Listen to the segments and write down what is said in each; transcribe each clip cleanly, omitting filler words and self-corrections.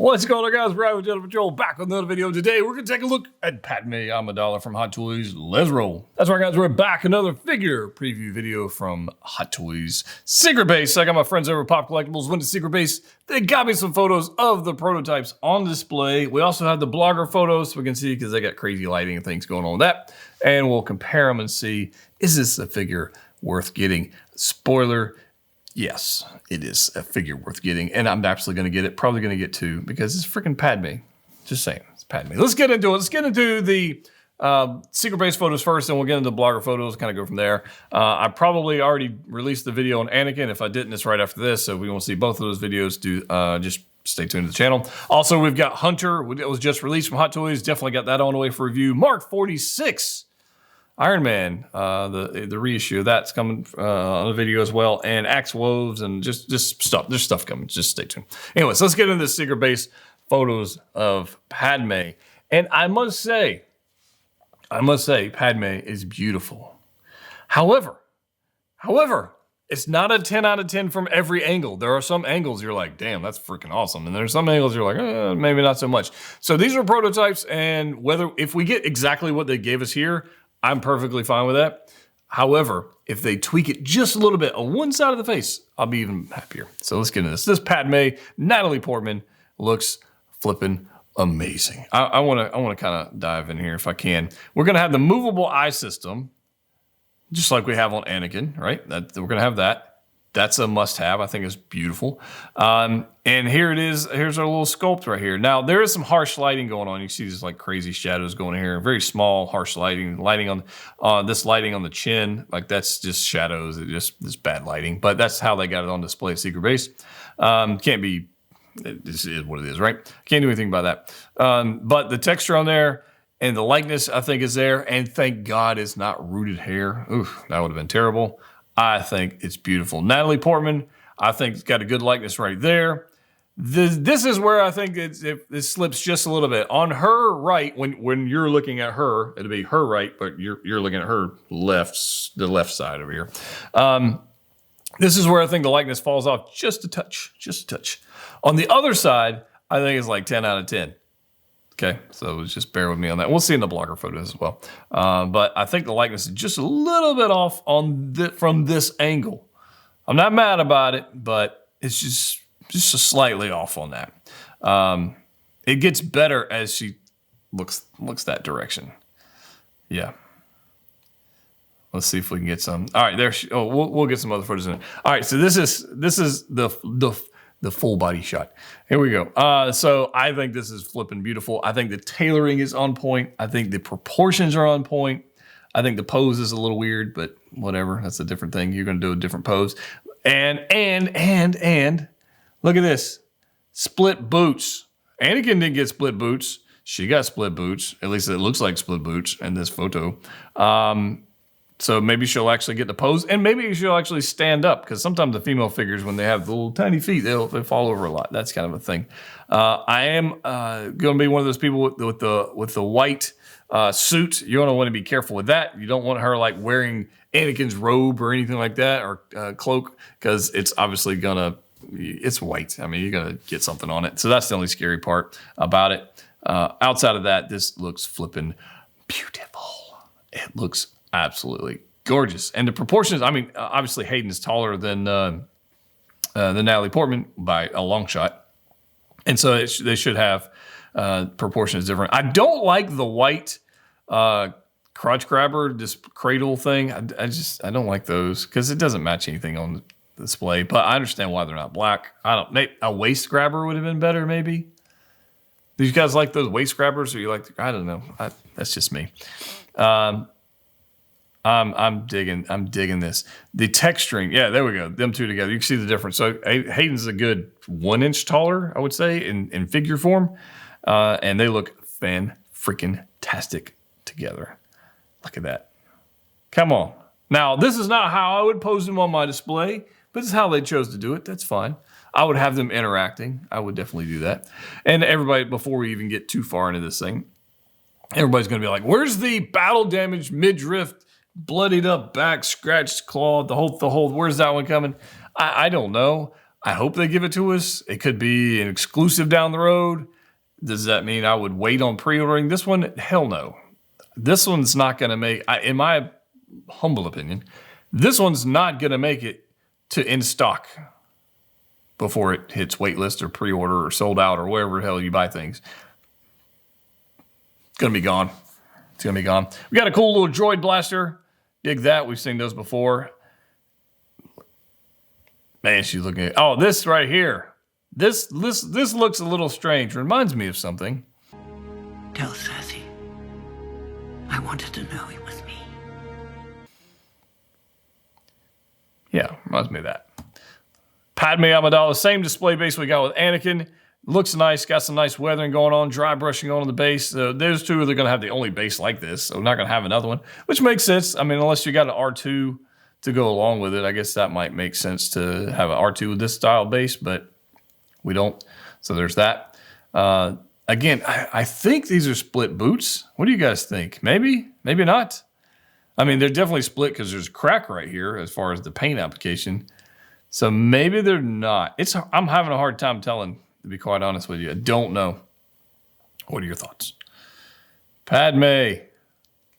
What's going on, guys? We're with Jedha Patrol, back with another video. Today, we're going to take a look at Padme Amidala from Hot Toys. Let's roll. That's right, guys. We're back. Another figure preview video from Hot Toys Secret Base. I got my friends over at Pop Collectibles. Went to Secret Base. They got me some photos of the prototypes on display. We also have the blogger photos, so we can see because they got crazy lighting and things going on with that. And we'll compare them and see, is this a figure worth getting? Spoiler, yes, it is a figure worth getting, and I'm absolutely going to get it. Probably going to get two because it's freaking Padme. Just saying, it's Padme. Let's get into it. Let's get into the Secret Base photos first, and we'll get into the blogger photos, kind of go from there. I probably already released the video on Anakin. If I didn't, it's right after this, so if we want to see both of those videos, just stay tuned to the channel. Also, we've got Hunter. It was just released from Hot Toys. Definitely got that on the way for review. Mark 46. Iron Man, the reissue of that's coming on the video as well, and Axe Woves, and just stuff. There's stuff coming. Just stay tuned. Anyways, let's get into the Secret Base photos of Padme. And I must say, Padme is beautiful. However, it's not a 10 out of 10 from every angle. There are some angles you're like, damn, that's freaking awesome. And there's some angles you're like, maybe not so much. So these are prototypes, and if we get exactly what they gave us here, I'm perfectly fine with that. However, if they tweak it just a little bit on one side of the face, I'll be even happier. So let's get into this. This Padme, Natalie Portman, looks flipping amazing. I want to kind of dive in here if I can. We're going to have the movable eye system, just like we have on Anakin, right? We're going to have that. That's a must-have. I think it's beautiful. And here it is. Here's our little sculpt right here. Now, there is some harsh lighting going on. You see these like crazy shadows going here. Very small, harsh lighting. Lighting on this lighting on the chin, like that's just shadows. It's just this bad lighting. But that's how they got it on display at Secret Base. Can't be. This is what it is, right? Can't do anything about that. But the texture on there and the likeness, I think, is there. And thank God it's not rooted hair. Oof, that would have been terrible. I think it's beautiful. Natalie Portman, I think, it's got a good likeness right there. This is where I think it slips just a little bit. On her right, when you're looking at her, it'll be her right, but you're looking at her left, the left side over here. This is where I think the likeness falls off just a touch, On the other side, I think it's like 10 out of 10. Okay, so just bear with me on that. We'll see in the blogger photos as well. But I think the likeness is just a little bit off from this angle. I'm not mad about it, but it's just slightly off on that. It gets better as she looks that direction. Yeah. Let's see if we can get some. All right, there. We'll get some other photos in. All right, so this is the full body shot. Here we go. So I think this is flipping beautiful. I think the tailoring is on point. I think the proportions are on point. I think the pose is a little weird, but whatever. That's a different thing. You're going to do a different pose. And look at this. Split boots. Anakin didn't get split boots. She got split boots. At least it looks like split boots in this photo. So maybe she'll actually get the pose, and maybe she'll actually stand up, because sometimes the female figures, when they have the little tiny feet, they fall over a lot. That's kind of a thing. I am going to be one of those people with the white suit. You're going to want to be careful with that. You don't want her like wearing Anakin's robe or anything like that, or cloak, because it's obviously it's white. I mean, you're going to get something on it. So that's the only scary part about it. Outside of that, this looks flipping beautiful. It looks absolutely gorgeous. And the proportions, I mean, obviously Hayden's taller than Natalie Portman by a long shot. And so they should have proportions different. I don't like the white crotch grabber, this cradle thing. I don't like those because it doesn't match anything on the display. But I understand why they're not black. Maybe a waist grabber would have been better, maybe. Do you guys like those waist grabbers, or you like? I don't know. That's just me. I'm digging this. The texturing, yeah, there we go. Them two together, you can see the difference. So Hayden's a good 1 inch taller, I would say, in figure form, and they look fan-freaking-tastic together. Look at that. Come on. Now, this is not how I would pose them on my display, but this is how they chose to do it. That's fine. I would have them interacting. I would definitely do that. And everybody, before we even get too far into this thing, everybody's going to be like, where's the battle damage midriff, bloodied up back, scratched claw, the whole, where's that one coming? I don't know. I hope they give it to us. It could be an exclusive down the road. Does that mean I would wait on pre-ordering this one? Hell no. This one's not going to make, in my humble opinion, this one's not going to make it to in stock before it hits waitlist or pre-order or sold out or wherever the hell you buy things. It's going to be gone. It's going to be gone. We got a cool little droid blaster. Dig that. We've seen those before. Man, she's looking at, oh, this right here. This looks a little strange. Reminds me of something. Tell Sassy I wanted to know it was me. Yeah, reminds me of that. Padme Amidala, same display base we got with Anakin. Looks nice, got some nice weathering going on, dry brushing on the base. Those two are going to have the only base like this, so we're not going to have another one, which makes sense. I mean, unless you got an R2 to go along with it, I guess that might make sense to have an R2 with this style base, but we don't. So there's that. Again, I think these are split boots. What do you guys think? Maybe, maybe not. I mean, they're definitely split because there's a crack right here as far as the paint application. So maybe they're not. I'm having a hard time telling, to be quite honest with you. I don't know. What are your thoughts? Padme,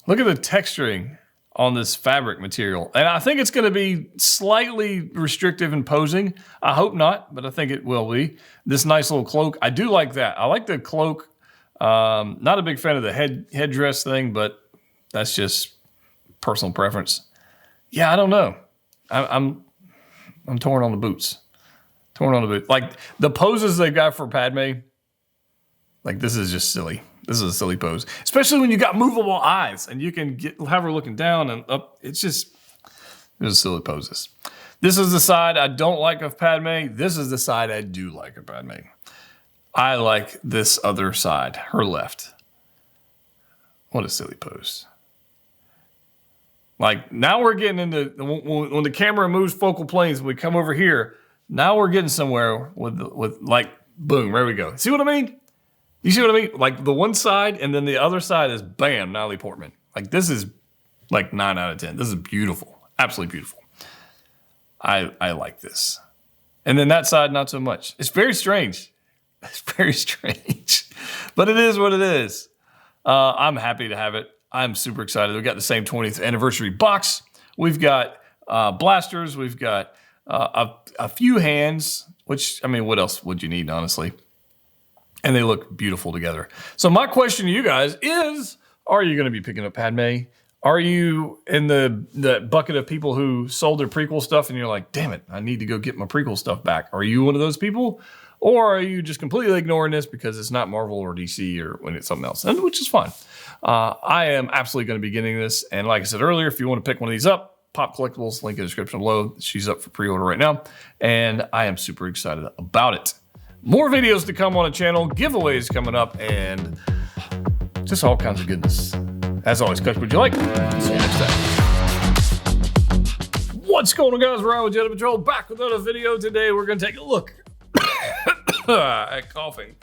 look at the texturing on this fabric material. And I think it's going to be slightly restrictive and posing. I hope not, but I think it will be. This nice little cloak. I do like that. I like the cloak. Not a big fan of the headdress thing, but that's just personal preference. Yeah, I don't know. I'm torn on the boots. Torn on the boots. Like the poses they've got for Padme, like this is just silly. This is a silly pose, especially when you got movable eyes and you can have her looking down and up. It's just, there's silly poses. This is the side I don't like of Padme. This is the side I do like of Padme. I like this other side, her left. What a silly pose. Like now we're getting into, when the camera moves focal planes, we come over here. Now we're getting somewhere with like, boom, there we go. See what I mean? You see what I mean? Like the one side and then the other side is bam, Natalie Portman. Like this is like 9 out of 10. This is beautiful. Absolutely beautiful. I like this. And then that side, not so much. It's very strange. It's very strange. But it is what it is. I'm happy to have it. I'm super excited. We've got the same 20th anniversary box. We've got blasters. We've got a few hands, which, I mean, what else would you need, honestly? And they look beautiful together. So my question to you guys is, are you going to be picking up Padme? Are you in the bucket of people who sold their prequel stuff and you're like, damn it, I need to go get my prequel stuff back? Are you one of those people? Or are you just completely ignoring this because it's not Marvel or DC or when it's something else, which is fine. I am absolutely going to be getting this. And like I said earlier, if you want to pick one of these up, Pop Collectibles, link in the description below. She's up for pre-order right now. And I am super excited about it. More videos to come on the channel, giveaways coming up, and just all kinds of goodness. As always, Coach, would you like? See you next time. What's going on, guys? Ryan with Jedha Patrol, back with another video. Today, we're going to take a look at coughing.